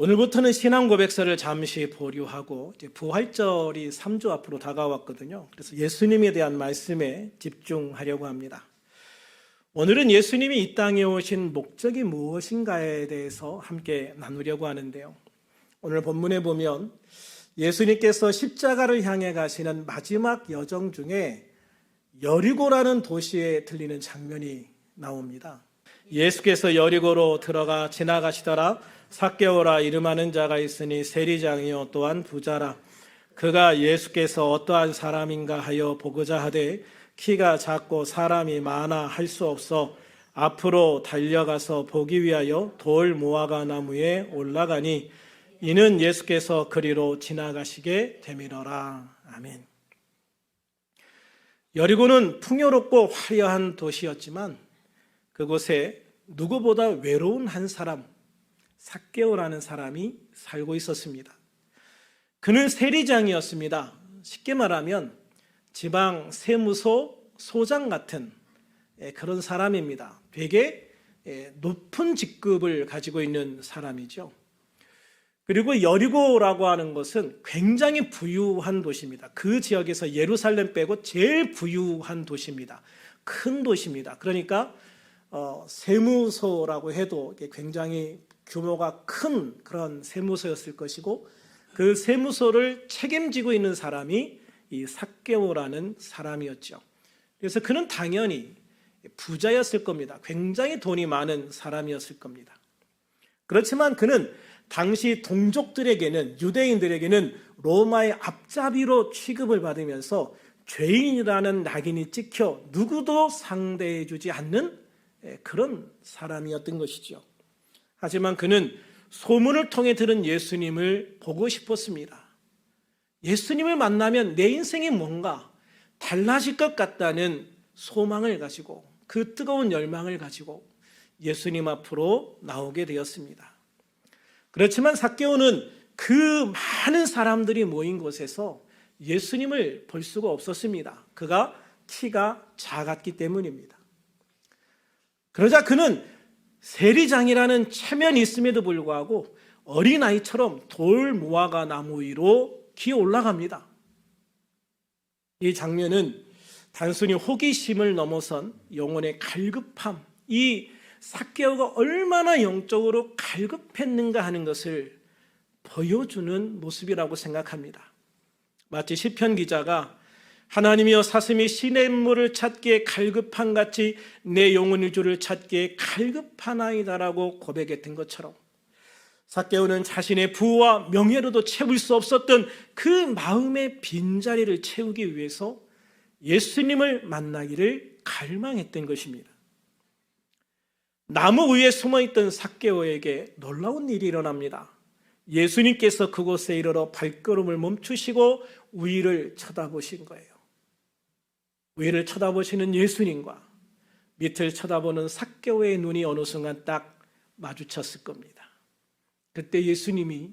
오늘부터는 신앙 고백서를 잠시 보류하고 이제 부활절이 3주 앞으로 다가왔거든요. 그래서 예수님에 대한 말씀에 집중하려고 합니다. 오늘은 예수님이 이 땅에 오신 목적이 무엇인가에 대해서 함께 나누려고 하는데요. 오늘 본문에 보면 예수님께서 십자가를 향해 가시는 마지막 여정 중에 여리고라는 도시에 들리는 장면이 나옵니다. 예수께서 여리고로 들어가 지나가시더라. 삭개오라 이름하는 자가 있으니 세리장이요 또한 부자라. 그가 예수께서 어떠한 사람인가 하여 보고자 하되 키가 작고 사람이 많아 할 수 없어 앞으로 달려가서 보기 위하여 돌 무화과 나무에 올라가니 이는 예수께서 그리로 지나가시게 되밀어라. 아멘. 여리고는 풍요롭고 화려한 도시였지만 그곳에 누구보다 외로운 한 사람, 삭개오라는 사람이 살고 있었습니다. 그는 세리장이었습니다. 쉽게 말하면 지방 세무소 소장 같은 그런 사람입니다. 되게 높은 직급을 가지고 있는 사람이죠. 그리고 여리고라고 하는 것은 굉장히 부유한 도시입니다. 그 지역에서 예루살렘 빼고 제일 부유한 도시입니다. 큰 도시입니다. 그러니까 세무소라고 해도 굉장히 규모가 큰 그런 세무소였을 것이고 그 세무소를 책임지고 있는 사람이 이 삭개오라는 사람이었죠. 그래서 그는 당연히 부자였을 겁니다. 굉장히 돈이 많은 사람이었을 겁니다. 그렇지만 그는 당시 동족들에게는 유대인들에게는 로마의 앞잡이로 취급을 받으면서 죄인이라는 낙인이 찍혀 누구도 상대해주지 않는 그런 사람이었던 것이죠. 하지만 그는 소문을 통해 들은 예수님을 보고 싶었습니다. 예수님을 만나면 내 인생이 뭔가 달라질 것 같다는 소망을 가지고 그 뜨거운 열망을 가지고 예수님 앞으로 나오게 되었습니다. 그렇지만 삭개오는 그 많은 사람들이 모인 곳에서 예수님을 볼 수가 없었습니다. 그가 키가 작았기 때문입니다. 그러자 그는 세리장이라는 체면이 있음에도 불구하고 어린아이처럼 돌 무화과 나무 위로 기어 올라갑니다. 이 장면은 단순히 호기심을 넘어선 영혼의 갈급함, 이 삭개오가 얼마나 영적으로 갈급했는가 하는 것을 보여주는 모습이라고 생각합니다. 마치 시편 기자가 하나님이여 사슴이 시냇물을 찾기에 갈급한 같이 내 영혼의 주를 찾기에 갈급하나이다라고 고백했던 것처럼 삭개오는 자신의 부와 명예로도 채울 수 없었던 그 마음의 빈자리를 채우기 위해서 예수님을 만나기를 갈망했던 것입니다. 나무 위에 숨어있던 삭개오에게 놀라운 일이 일어납니다. 예수님께서 그곳에 이르러 발걸음을 멈추시고 위를 쳐다보신 거예요. 위를 쳐다보시는 예수님과 밑을 쳐다보는 삭개오의 눈이 어느 순간 딱 마주쳤을 겁니다. 그때 예수님이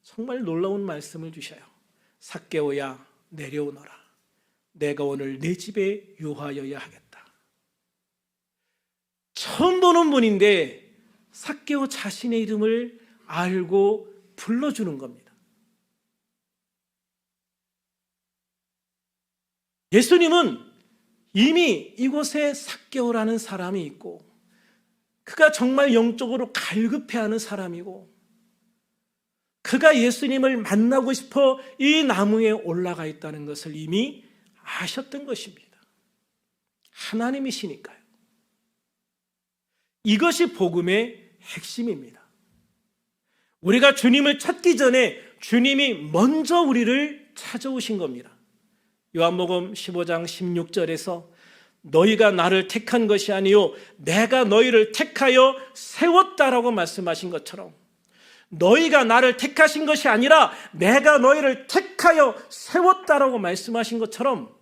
정말 놀라운 말씀을 주셔요. 삭개오야 내려오너라. 내가 오늘 내 집에 유하여야 하겠다. 처음 보는 분인데 삭개오 자신의 이름을 알고 불러주는 겁니다. 예수님은 이미 이곳에 삭개오라는 사람이 있고 그가 정말 영적으로 갈급해하는 사람이고 그가 예수님을 만나고 싶어 이 나무에 올라가 있다는 것을 이미 아셨던 것입니다. 하나님이시니까요. 이것이 복음의 핵심입니다. 우리가 주님을 찾기 전에 주님이 먼저 우리를 찾아오신 겁니다. 요한복음 15장 16절에서 너희가 나를 택한 것이 아니요 내가 너희를 택하여 세웠다라고 말씀하신 것처럼 너희가 나를 택하신 것이 아니라 내가 너희를 택하여 세웠다라고 말씀하신 것처럼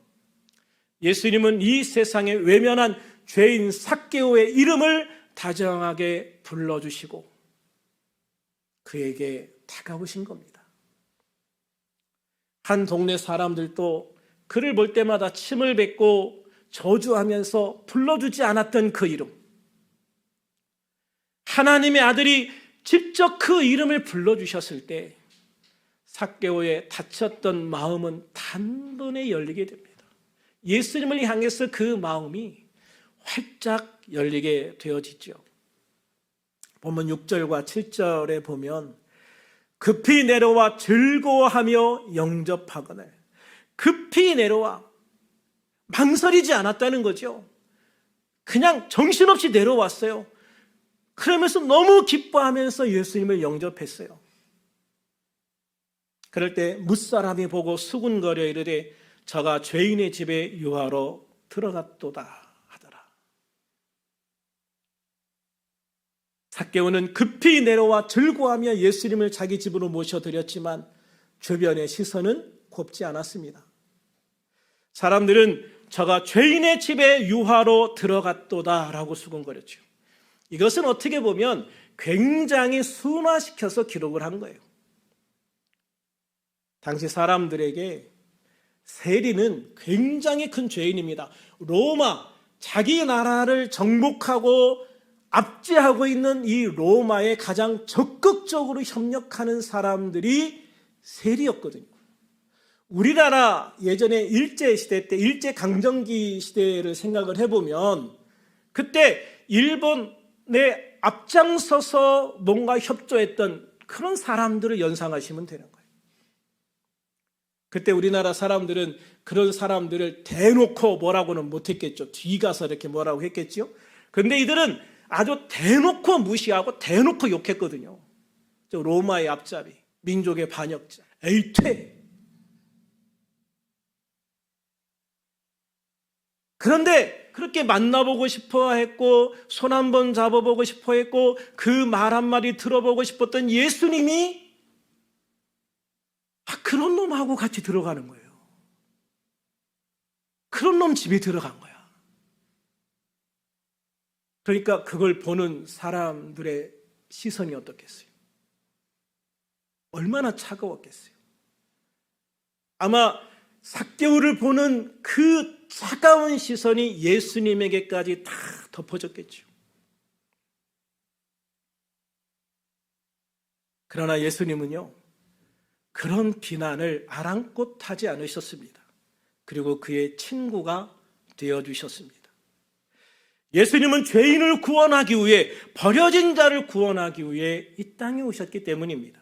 예수님은 이 세상에 외면한 죄인 삭개오의 이름을 다정하게 불러주시고 그에게 다가오신 겁니다. 한 동네 사람들도 그를 볼 때마다 침을 뱉고 저주하면서 불러주지 않았던 그 이름, 하나님의 아들이 직접 그 이름을 불러주셨을 때 삭개오의 닫혔던 마음은 단번에 열리게 됩니다. 예수님을 향해서 그 마음이 활짝 열리게 되어지죠. 보면 6절과 7절에 보면 급히 내려와 즐거워하며 영접하거늘. 급히 내려와, 망설이지 않았다는 거죠. 그냥 정신없이 내려왔어요. 그러면서 너무 기뻐하면서 예수님을 영접했어요. 그럴 때 뭇사람이 보고 수군거려 이르되 저가 죄인의 집에 유하러 들어갔도다 하더라. 삭개오는 급히 내려와 즐거워하며 예수님을 자기 집으로 모셔드렸지만 주변의 시선은 곱지 않았습니다. 사람들은 저가 죄인의 집에 유하로 들어갔도다 라고 수군거렸죠. 이것은 어떻게 보면 굉장히 순화시켜서 기록을 한 거예요. 당시 사람들에게 세리는 굉장히 큰 죄인입니다. 로마, 자기 나라를 정복하고 압제하고 있는 이 로마에 가장 적극적으로 협력하는 사람들이 세리였거든요. 우리나라 예전에 일제시대 때, 일제강점기 시대를 생각을 해보면 그때 일본에 앞장서서 뭔가 협조했던 그런 사람들을 연상하시면 되는 거예요. 그때 우리나라 사람들은 그런 사람들을 대놓고 뭐라고는 못했겠죠. 뒤가서 이렇게 뭐라고 했겠죠. 그런데 이들은 아주 대놓고 무시하고 대놓고 욕했거든요. 저 로마의 앞잡이, 민족의 반역자, 에이 퇴. 그런데 그렇게 만나보고 싶어 했고 손 한번 잡아보고 싶어 했고 그 말 한마디 들어보고 싶었던 예수님이 그런 놈하고 같이 들어가는 거예요. 그런 놈 집에 들어간 거야. 그러니까 그걸 보는 사람들의 시선이 어떻겠어요? 얼마나 차가웠겠어요? 아마 삭개오를 보는 그 차가운 시선이 예수님에게까지 다 덮어졌겠죠. 그러나 예수님은요, 그런 비난을 아랑곳하지 않으셨습니다. 그리고 그의 친구가 되어주셨습니다. 예수님은 죄인을 구원하기 위해, 버려진 자를 구원하기 위해 이 땅에 오셨기 때문입니다.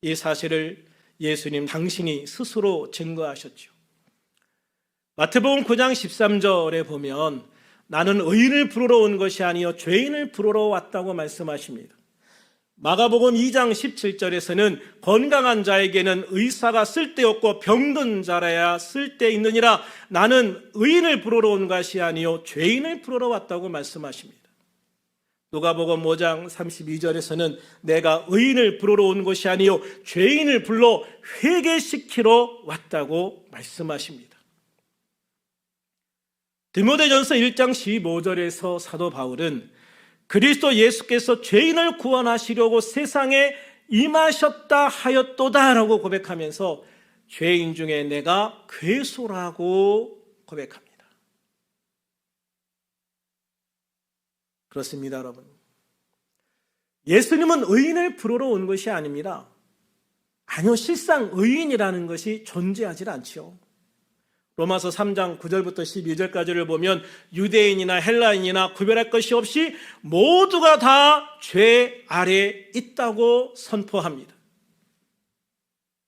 이 사실을 예수님 당신이 스스로 증거하셨죠. 마태복음 9장 13절에 보면 나는 의인을 부르러 온 것이 아니요 죄인을 부르러 왔다고 말씀하십니다. 마가복음 2장 17절에서는 건강한 자에게는 의사가 쓸데없고 병든 자라야 쓸데있느니라 나는 의인을 부르러 온 것이 아니요 죄인을 부르러 왔다고 말씀하십니다. 누가복음 5장 32절에서는 내가 의인을 부르러 온 것이 아니요 죄인을 불러 회개시키러 왔다고 말씀하십니다. 디모데전서 1장 15절에서 사도 바울은 그리스도 예수께서 죄인을 구원하시려고 세상에 임하셨다 하였도다라고 고백하면서 죄인 중에 내가 괴수라고 고백합니다. 그렇습니다, 여러분. 예수님은 의인을 부르러 온 것이 아닙니다. 아니요, 실상 의인이라는 것이 존재하지 않지요. 로마서 3장 9절부터 12절까지를 보면 유대인이나 헬라인이나 구별할 것이 없이 모두가 다 죄 아래 있다고 선포합니다.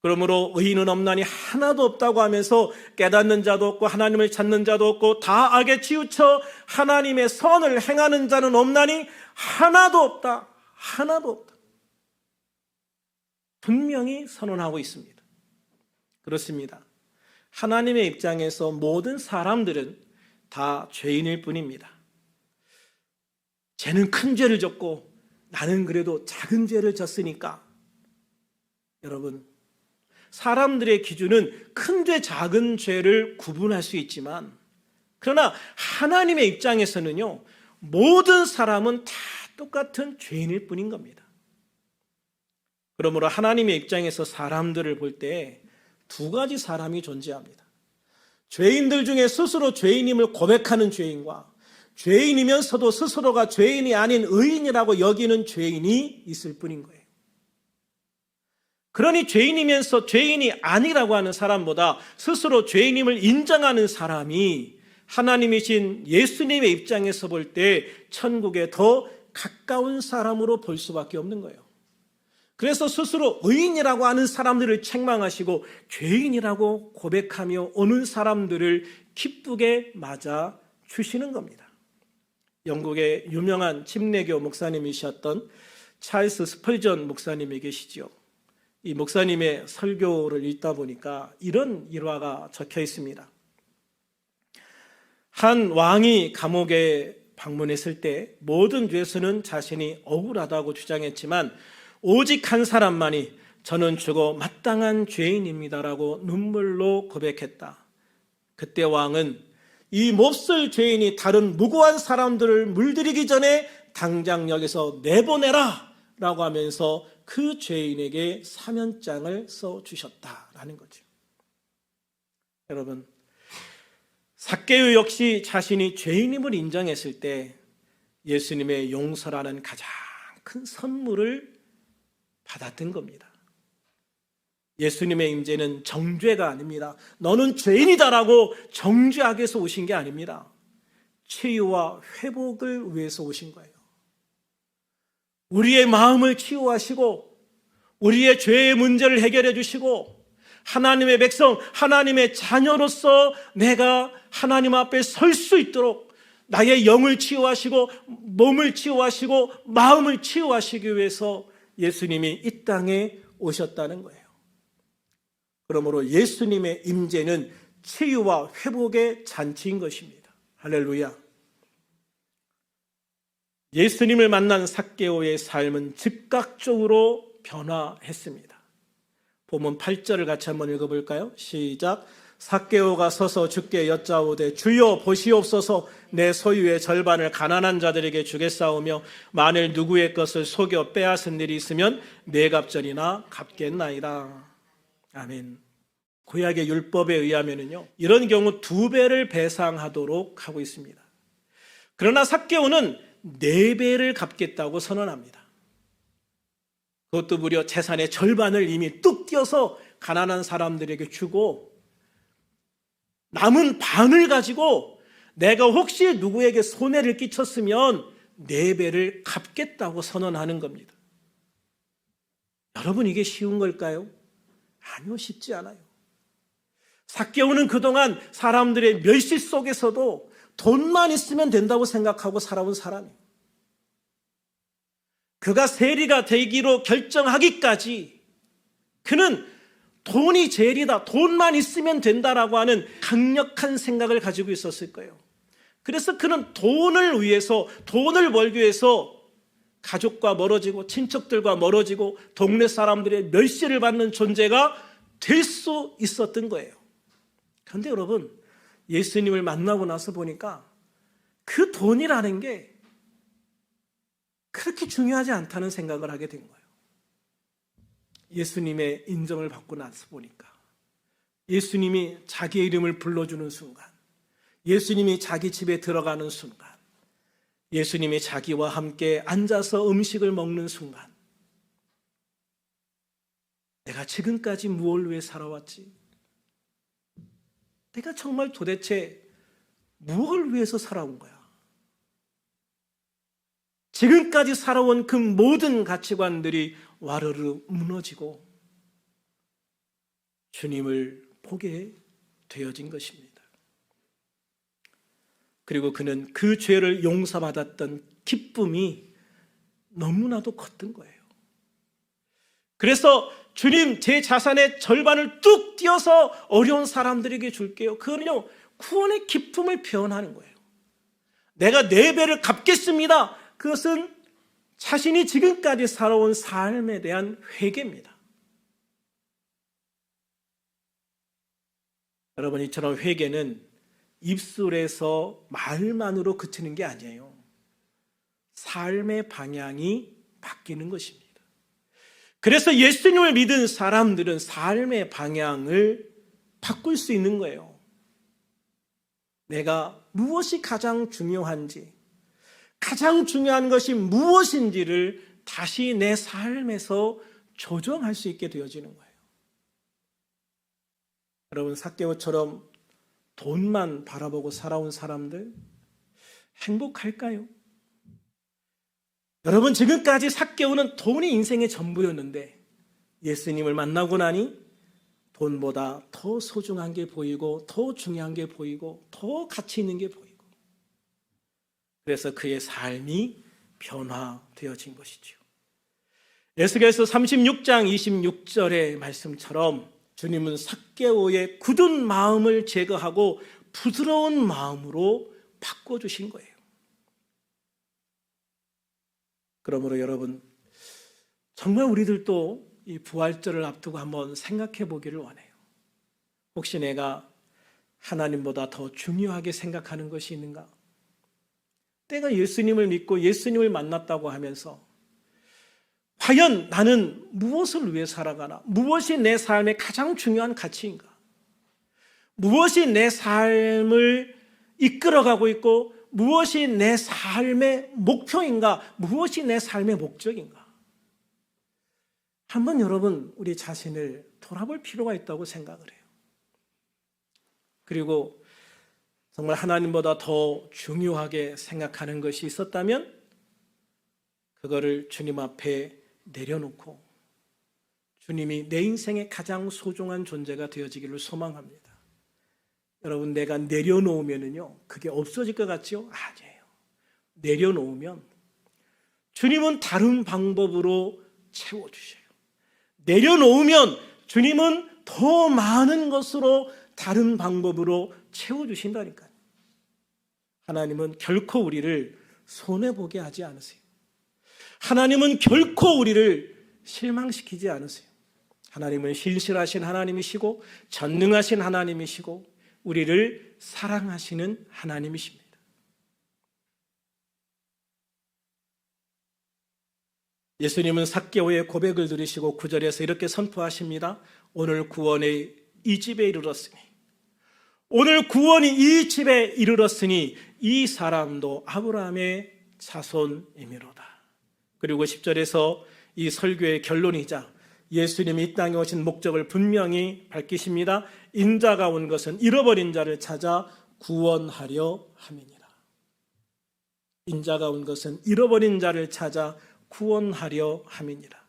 그러므로 의인은 없나니 하나도 없다고 하면서 깨닫는 자도 없고 하나님을 찾는 자도 없고 다 악에 치우쳐 하나님의 선을 행하는 자는 없나니 하나도 없다. 하나도 없다. 분명히 선언하고 있습니다. 그렇습니다. 하나님의 입장에서 모든 사람들은 다 죄인일 뿐입니다. 쟤는 큰 죄를 졌고 나는 그래도 작은 죄를 졌으니까. 여러분, 사람들의 기준은 큰 죄, 작은 죄를 구분할 수 있지만 그러나 하나님의 입장에서는요, 모든 사람은 다 똑같은 죄인일 뿐인 겁니다. 그러므로 하나님의 입장에서 사람들을 볼 때 두 가지 사람이 존재합니다. 죄인들 중에 스스로 죄인임을 고백하는 죄인과 죄인이면서도 스스로가 죄인이 아닌 의인이라고 여기는 죄인이 있을 뿐인 거예요. 그러니 죄인이면서 죄인이 아니라고 하는 사람보다 스스로 죄인임을 인정하는 사람이 하나님이신 예수님의 입장에서 볼 때 천국에 더 가까운 사람으로 볼 수밖에 없는 거예요. 그래서 스스로 의인이라고 하는 사람들을 책망하시고 죄인이라고 고백하며 오는 사람들을 기쁘게 맞아 주시는 겁니다. 영국의 유명한 침례교 목사님이셨던 찰스 스펄전 목사님이 계시죠. 이 목사님의 설교를 읽다 보니까 이런 일화가 적혀 있습니다. 한 왕이 감옥에 방문했을 때 모든 죄수는 자신이 억울하다고 주장했지만 오직 한 사람만이 저는 죽어 마땅한 죄인입니다라고 눈물로 고백했다. 그때 왕은 이 몹쓸 죄인이 다른 무고한 사람들을 물들이기 전에 당장 여기서 내보내라 라고 하면서 그 죄인에게 사면장을 써주셨다라는 거죠. 여러분, 삭개오 역시 자신이 죄인임을 인정했을 때 예수님의 용서라는 가장 큰 선물을 받았던 겁니다. 예수님의 임재는 정죄가 아닙니다. 너는 죄인이다라고 정죄하기 위해서 오신 게 아닙니다. 치유와 회복을 위해서 오신 거예요. 우리의 마음을 치유하시고 우리의 죄의 문제를 해결해 주시고 하나님의 백성, 하나님의 자녀로서 내가 하나님 앞에 설 수 있도록 나의 영을 치유하시고 몸을 치유하시고 마음을 치유하시기 위해서 예수님이 이 땅에 오셨다는 거예요. 그러므로 예수님의 임재는 치유와 회복의 잔치인 것입니다. 할렐루야. 예수님을 만난 삭개오의 삶은 즉각적으로 변화했습니다. 본문 8절을 같이 한번 읽어볼까요? 시작. 삭개오가 서서 주께 여짜오되 주여 보시옵소서 내 소유의 절반을 가난한 자들에게 주겠사오며 만일 누구의 것을 속여 빼앗은 일이 있으면 네 갑절이나 갚겠나이다. 아멘. 구약의 율법에 의하면요, 이런 경우 2배를 배상하도록 하고 있습니다. 그러나 삭개오는 4배를 갚겠다고 선언합니다. 그것도 무려 재산의 절반을 이미 뚝 떼어서 가난한 사람들에게 주고 남은 반을 가지고 내가 혹시 누구에게 손해를 끼쳤으면 4배를 갚겠다고 선언하는 겁니다. 여러분, 이게 쉬운 걸까요? 아니요, 쉽지 않아요. 삭개오는 그동안 사람들의 멸시 속에서도 돈만 있으면 된다고 생각하고 살아온 사람이에요. 그가 세리가 되기로 결정하기까지 그는 돈이 제일이다, 돈만 있으면 된다라고 하는 강력한 생각을 가지고 있었을 거예요. 그래서 그는 돈을 위해서, 돈을 벌기 위해서 가족과 멀어지고 친척들과 멀어지고 동네 사람들의 멸시를 받는 존재가 될 수 있었던 거예요. 그런데 여러분, 예수님을 만나고 나서 보니까 그 돈이라는 게 그렇게 중요하지 않다는 생각을 하게 된 거예요. 예수님의 인정을 받고 나서 보니까 예수님이 자기의 이름을 불러주는 순간, 예수님이 자기 집에 들어가는 순간, 예수님이 자기와 함께 앉아서 음식을 먹는 순간, 내가 지금까지 무엇을 위해 살아왔지? 내가 정말 도대체 무엇을 위해서 살아온 거야? 지금까지 살아온 그 모든 가치관들이 와르르 무너지고 주님을 보게 되어진 것입니다. 그리고 그는 그 죄를 용서받았던 기쁨이 너무나도 컸던 거예요. 그래서 주님, 제 자산의 절반을 뚝 떼어서 어려운 사람들에게 줄게요. 그거는요, 구원의 기쁨을 표현하는 거예요. 내가 4배를 갚겠습니다. 그것은 자신이 지금까지 살아온 삶에 대한 회개입니다. 여러분, 이처럼 회개는 입술에서 말만으로 그치는 게 아니에요. 삶의 방향이 바뀌는 것입니다. 그래서 예수님을 믿은 사람들은 삶의 방향을 바꿀 수 있는 거예요. 내가 무엇이 가장 중요한지, 가장 중요한 것이 무엇인지를 다시 내 삶에서 조정할 수 있게 되어지는 거예요. 여러분, 삭개오처럼 돈만 바라보고 살아온 사람들 행복할까요? 여러분, 지금까지 삭개오는 돈이 인생의 전부였는데 예수님을 만나고 나니 돈보다 더 소중한 게 보이고, 더 중요한 게 보이고, 더 가치 있는 게 보이고, 그래서 그의 삶이 변화되어진 것이죠. 에스겔서 36장 26절의 말씀처럼 주님은 삭개오의 굳은 마음을 제거하고 부드러운 마음으로 바꿔주신 거예요. 그러므로 여러분, 정말 우리들도 이 부활절을 앞두고 한번 생각해 보기를 원해요. 혹시 내가 하나님보다 더 중요하게 생각하는 것이 있는가? 내가 예수님을 믿고 예수님을 만났다고 하면서 과연 나는 무엇을 위해 살아가나? 무엇이 내 삶의 가장 중요한 가치인가? 무엇이 내 삶을 이끌어가고 있고 무엇이 내 삶의 목표인가? 무엇이 내 삶의 목적인가? 한번 여러분, 우리 자신을 돌아볼 필요가 있다고 생각을 해요. 그리고 정말 하나님보다 더 중요하게 생각하는 것이 있었다면 그거를 주님 앞에 내려놓고 주님이 내 인생의 가장 소중한 존재가 되어지기를 소망합니다. 여러분, 내가 내려놓으면요 그게 없어질 것 같지요? 아니에요. 내려놓으면 주님은 다른 방법으로 채워주셔요. 내려놓으면 주님은 더 많은 것으로 다른 방법으로 채워주신다니까요. 하나님은 결코 우리를 손해보게 하지 않으세요. 하나님은 결코 우리를 실망시키지 않으세요. 하나님은 신실하신 하나님이시고 전능하신 하나님이시고 우리를 사랑하시는 하나님이십니다. 예수님은 삭개오의 고백을 들으시고 9절에서 이렇게 선포하십니다. 오늘 구원이 이 집에 이르렀으니, 오늘 구원이 이 집에 이르렀으니 이 사람도 아브라함의 자손이미로다. 그리고 10절에서 이 설교의 결론이자 예수님이 이 땅에 오신 목적을 분명히 밝히십니다. 인자가 온 것은 잃어버린 자를 찾아 구원하려 함이니라. 인자가 온 것은 잃어버린 자를 찾아 구원하려 함이니라.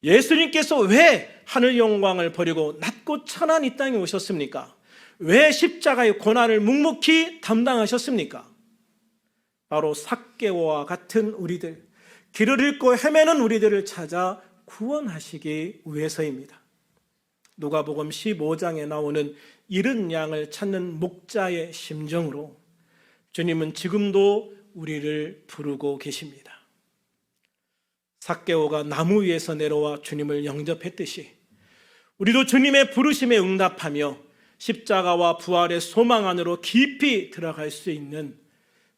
예수님께서 왜 하늘 영광을 버리고 낮고 천한 이 땅에 오셨습니까? 왜 십자가의 고난을 묵묵히 담당하셨습니까? 바로 삭개오와 같은 우리들, 길을 잃고 헤매는 우리들을 찾아 구원하시기 위해서입니다. 누가복음 15장에 나오는 잃은 양을 찾는 목자의 심정으로 주님은 지금도 우리를 부르고 계십니다. 삭개오가 나무 위에서 내려와 주님을 영접했듯이 우리도 주님의 부르심에 응답하며 십자가와 부활의 소망 안으로 깊이 들어갈 수 있는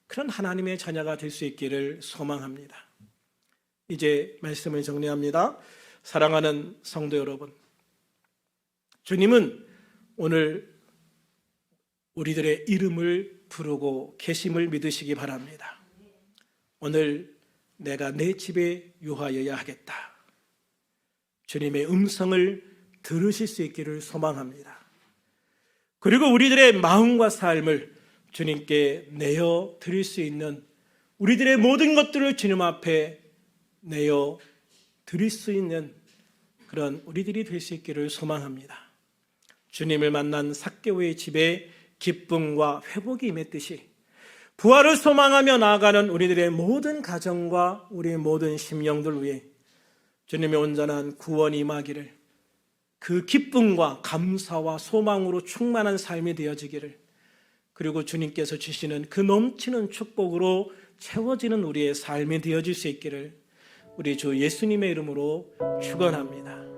그런 하나님의 자녀가 될 수 있기를 소망합니다. 이제 말씀을 정리합니다. 사랑하는 성도 여러분, 주님은 오늘 우리들의 이름을 부르고 계심을 믿으시기 바랍니다. 오늘 내가 내 집에 유하여야 하겠다. 주님의 음성을 들으실 수 있기를 소망합니다. 그리고 우리들의 마음과 삶을 주님께 내어 드릴 수 있는, 우리들의 모든 것들을 주님 앞에 내어 드릴 수 있는 그런 우리들이 될 수 있기를 소망합니다. 주님을 만난 삭개오의 집에 기쁨과 회복이 임했듯이 부활을 소망하며 나아가는 우리들의 모든 가정과 우리의 모든 심령들 위해 주님의 온전한 구원이 임하기를, 그 기쁨과 감사와 소망으로 충만한 삶이 되어지기를, 그리고 주님께서 주시는 그 넘치는 축복으로 채워지는 우리의 삶이 되어질 수 있기를 우리 주 예수님의 이름으로 축원합니다.